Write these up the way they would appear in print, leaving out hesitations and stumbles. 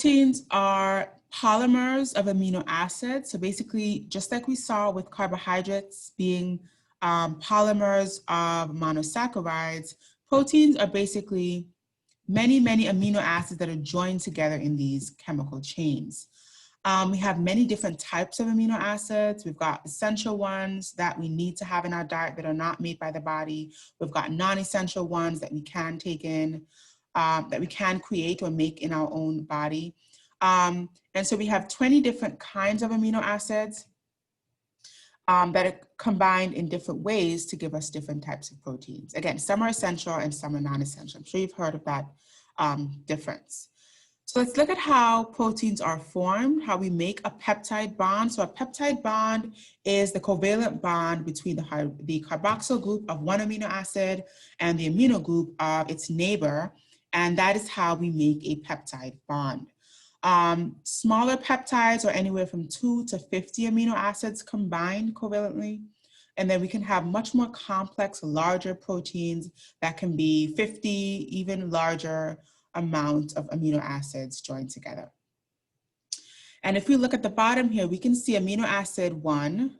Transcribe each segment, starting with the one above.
Proteins are polymers of amino acids. So basically, just like we saw with carbohydrates being polymers of monosaccharides, proteins are basically many amino acids that are joined together in these chemical chains. We have many different types of amino acids. We've got essential ones that we need to have in our diet that are not made by the body. We've got non-essential ones that we can take in, that we can create or make in our own body. And so we have 20 different kinds of amino acids that are combined in different ways to give us different types of proteins. Again, some are essential and some are non-essential. I'm sure you've heard of that difference. So let's look at how proteins are formed, how we make a peptide bond. So a peptide bond is the covalent bond between the carboxyl group of one amino acid and the amino group of its neighbor. And that is how we make a peptide bond. Smaller peptides are anywhere from 2 to 50 amino acids combined covalently. And then we can have much more complex, larger proteins that can be 50, even larger amount of amino acids joined together. And if we look at the bottom here, we can see amino acid 1,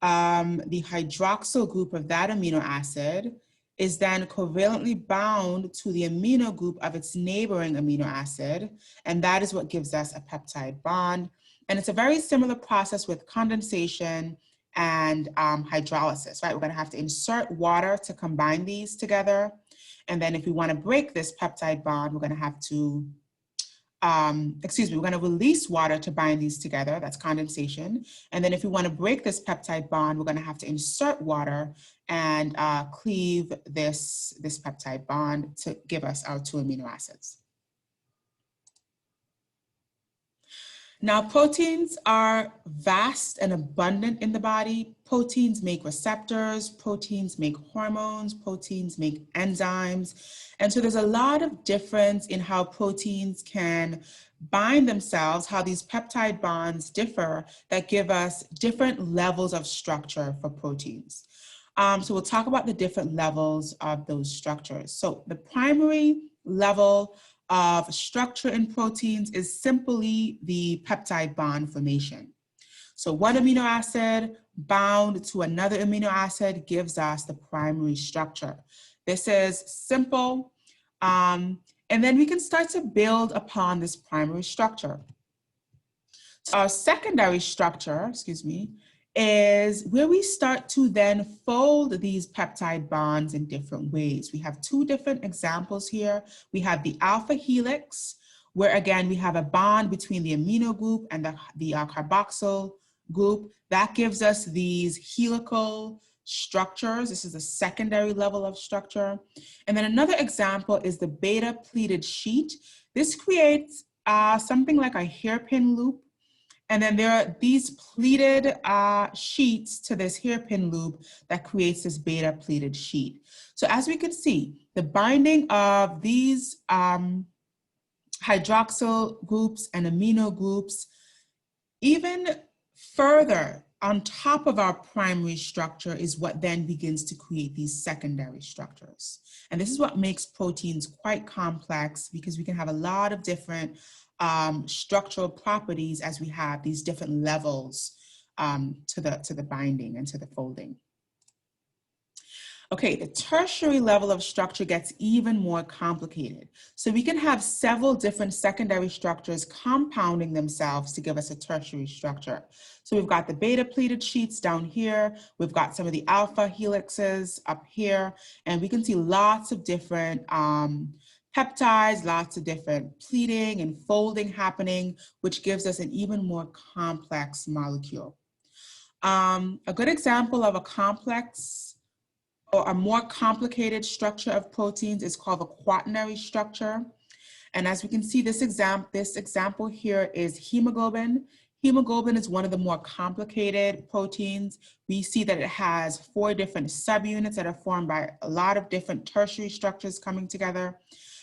the hydroxyl group of that amino acid is then covalently bound to the amino group of its neighboring amino acid, and that is what gives us a peptide bond. And it's a very similar process with condensation and hydrolysis, right? We're gonna have to insert water to combine these together. And then if we want to break this peptide bond, we're going to have to, we're going to release water to bind these together. That's condensation. And then if we want to break this peptide bond, we're going to have to insert water and cleave this peptide bond to give us our 2 amino acids. Now, proteins are vast and abundant in the body. Proteins make receptors, proteins make hormones, proteins make enzymes. And so there's a lot of difference in how proteins can bind themselves, how these peptide bonds differ that give us different levels of structure for proteins. So we'll talk about the different levels of those structures. So the primary level of structure in proteins is simply the peptide bond formation. So one amino acid bound to another amino acid gives us the primary structure. This is simple, and then we can start to build upon this primary structure. So our secondary structure, is where we start to then fold these peptide bonds in different ways. We have 2 different examples here. We have the alpha helix, where again, we have a bond between the amino group and the carboxyl group. That gives us these helical structures. This is a secondary level of structure. And then another example is the beta pleated sheet. This creates something like a hairpin loop. And then there are these pleated sheets to this hairpin loop that creates this beta pleated sheet. So as we can see, the binding of these hydroxyl groups and amino groups, even further on top of our primary structure, is what then begins to create these secondary structures. And this is what makes proteins quite complex, because we can have a lot of different structural properties as we have these different levels to the binding and to the folding. Okay, the tertiary level of structure gets even more complicated. So we can have several different secondary structures compounding themselves to give us a tertiary structure. So we've got the beta pleated sheets down here. We've got some of the alpha helixes up here, and we can see lots of different peptides, lots of different pleating and folding happening, which gives us an even more complex molecule. A good example of a complex or a more complicated structure of proteins is called the quaternary structure. And as we can see, this example here is hemoglobin. Hemoglobin is one of the more complicated proteins. We see that it has 4 different subunits that are formed by a lot of different tertiary structures coming together.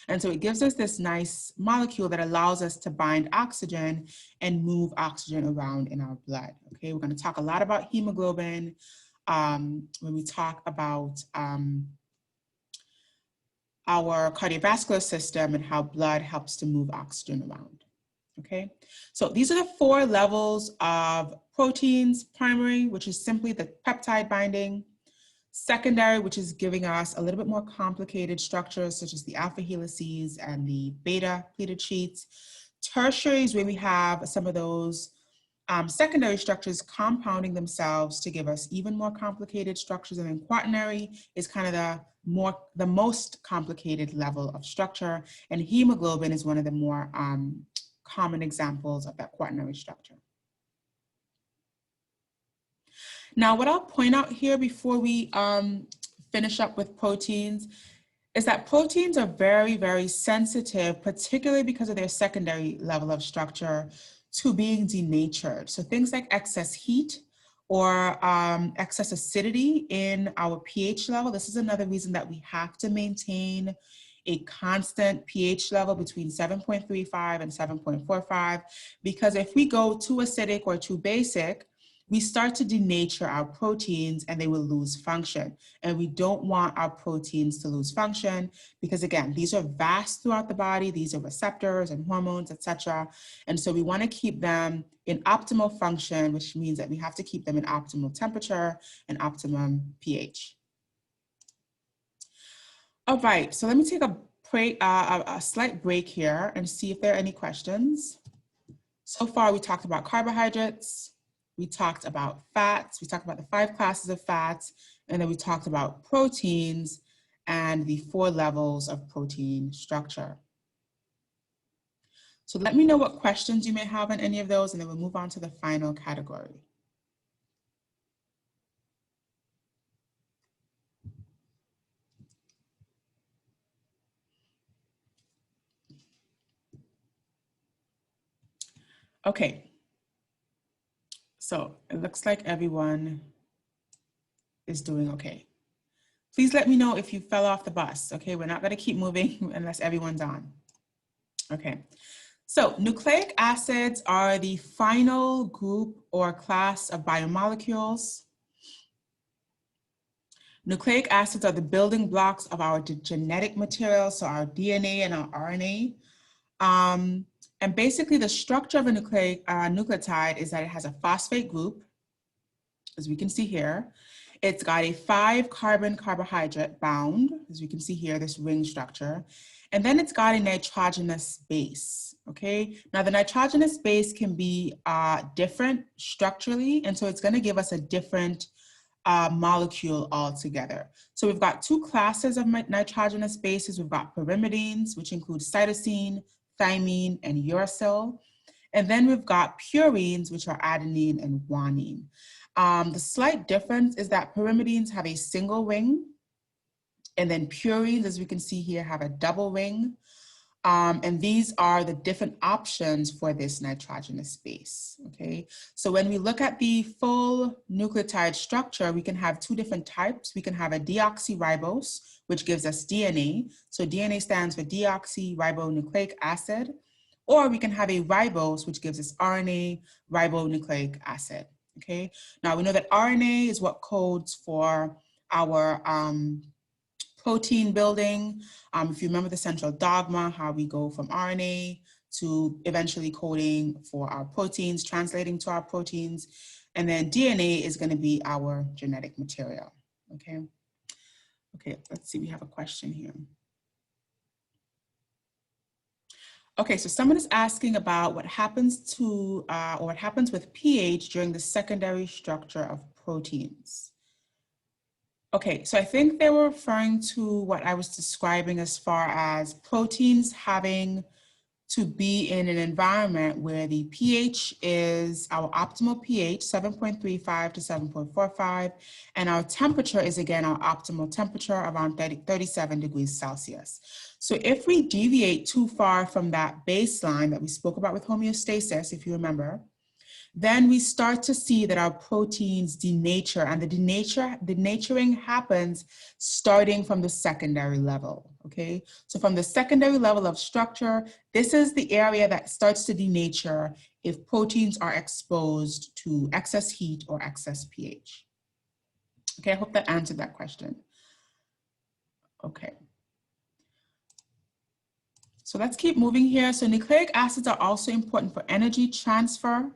And so it gives us this nice molecule that allows us to bind oxygen and move oxygen around in our blood. Okay, we're going to talk a lot about hemoglobin when we talk about our cardiovascular system and how blood helps to move oxygen around. Okay, so these are the 4 levels of proteins: primary, which is simply the peptide binding; secondary, which is giving us a little bit more complicated structures, such as the alpha helices and the beta pleated sheets; tertiary is where we have some of those secondary structures compounding themselves to give us even more complicated structures; and then quaternary is kind of the most complicated level of structure, and hemoglobin is one of the more common examples of that quaternary structure. Now, what I'll point out here before we finish up with proteins is that proteins are very, very sensitive, particularly because of their secondary level of structure, to being denatured. So things like excess heat or excess acidity in our pH level. This is another reason that we have to maintain a constant pH level between 7.35 and 7.45, because if we go too acidic or too basic, we start to denature our proteins and they will lose function. And we don't want our proteins to lose function because, again, these are vast throughout the body. These are receptors and hormones, etc. And so we want to keep them in optimal function, which means that we have to keep them in optimal temperature and optimum pH. All right, so let me take a slight break here and see if there are any questions. So far, we talked about carbohydrates. We talked about fats, we talked about the 5 classes of fats, and then we talked about proteins and the 4 levels of protein structure. So let me know what questions you may have on any of those, and then we'll move on to the final category. Okay. So it looks like everyone is doing okay. Please let me know if you fell off the bus, okay? We're not gonna keep moving unless everyone's on. Okay, so nucleic acids are the final group or class of biomolecules. Nucleic acids are the building blocks of our genetic material, so our DNA and our RNA. And basically the structure of a nucleotide is that it has a phosphate group, as we can see here. It's got a 5-carbon carbohydrate bound, as we can see here, this ring structure. And then it's got a nitrogenous base, okay? Now the nitrogenous base can be different structurally, and so it's gonna give us a different molecule altogether. So we've got 2 classes of nitrogenous bases. We've got pyrimidines, which include cytosine, thymine, and uracil. And then we've got purines, which are adenine and guanine. The slight difference is that pyrimidines have a single ring, and then purines, as we can see here, have a double ring. And these are the different options for this nitrogenous base, okay? So when we look at the full nucleotide structure, we can have 2 different types. We can have a deoxyribose, which gives us DNA. So DNA stands for deoxyribonucleic acid. Or we can have a ribose, which gives us RNA ribonucleic acid, okay? Now we know that RNA is what codes for our protein building. If you remember the central dogma, how we go from RNA to eventually coding for our proteins, translating to our proteins, and then DNA is going to be our genetic material, okay? Okay, let's see, we have a question here. Okay, so someone is asking about what happens to, or what happens with pH during the secondary structure of proteins. Okay, so I think they were referring to what I was describing as far as proteins having to be in an environment where the pH is our optimal pH, 7.35 to 7.45, and our temperature is, again, our optimal temperature, around 37 degrees Celsius. So if we deviate too far from that baseline that we spoke about with homeostasis, if you remember, then we start to see that our proteins denature, and the denaturing happens starting from the secondary level, okay? So from the secondary level of structure, this is the area that starts to denature if proteins are exposed to excess heat or excess pH. Okay, I hope that answered that question. Okay. So let's keep moving here. So nucleic acids are also important for energy transfer.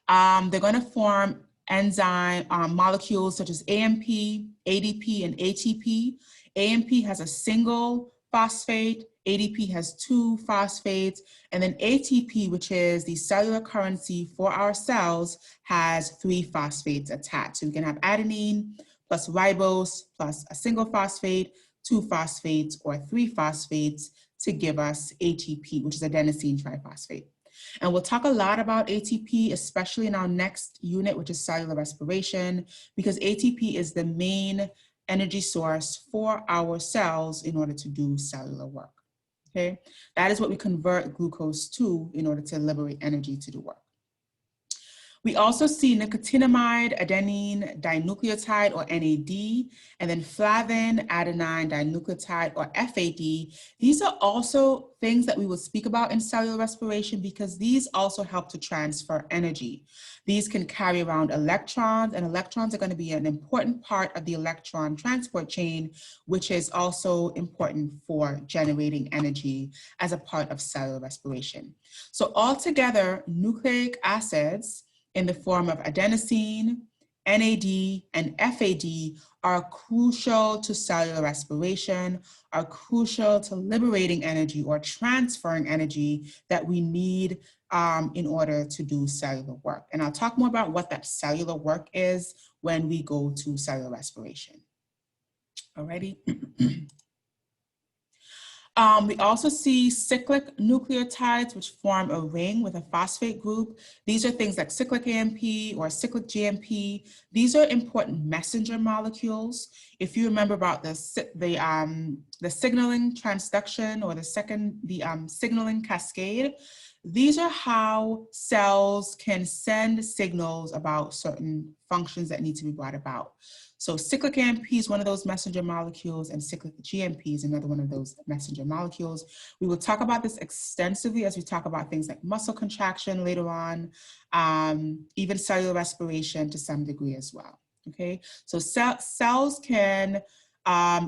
They're going to form enzyme molecules such as AMP, ADP, and ATP. AMP has a single phosphate, ADP has 2 phosphates, and then ATP, which is the cellular currency for our cells, has 3 phosphates attached. So we can have adenine plus ribose plus a single phosphate, 2 phosphates, or 3 phosphates to give us ATP, which is adenosine triphosphate. And we'll talk a lot about ATP, especially in our next unit, which is cellular respiration, because ATP is the main energy source for our cells in order to do cellular work. Okay, that is what we convert glucose to in order to liberate energy to do work. We also see nicotinamide adenine dinucleotide, or NAD, and then flavin adenine dinucleotide, or FAD. These are also things that we will speak about in cellular respiration because these also help to transfer energy. These can carry around electrons, and electrons are going to be an important part of the electron transport chain, which is also important for generating energy as a part of cellular respiration. So altogether, nucleic acids in the form of adenosine, NAD, and FAD are crucial to cellular respiration, are crucial to liberating energy or transferring energy that we need in order to do cellular work. And I'll talk more about what that cellular work is when we go to cellular respiration. Alrighty. We also see cyclic nucleotides, which form a ring with a phosphate group. These are things like cyclic AMP or cyclic GMP. These are important messenger molecules. If you remember about the signaling transduction or the signaling cascade, these are how cells can send signals about certain functions that need to be brought about. So cyclic AMP is one of those messenger molecules, and cyclic GMP is another one of those messenger molecules. We will talk about this extensively as we talk about things like muscle contraction later on, even cellular respiration to some degree as well, okay? So cells can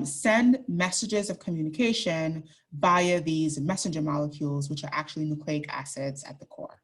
send messages of communication via these messenger molecules, which are actually nucleic acids at the core.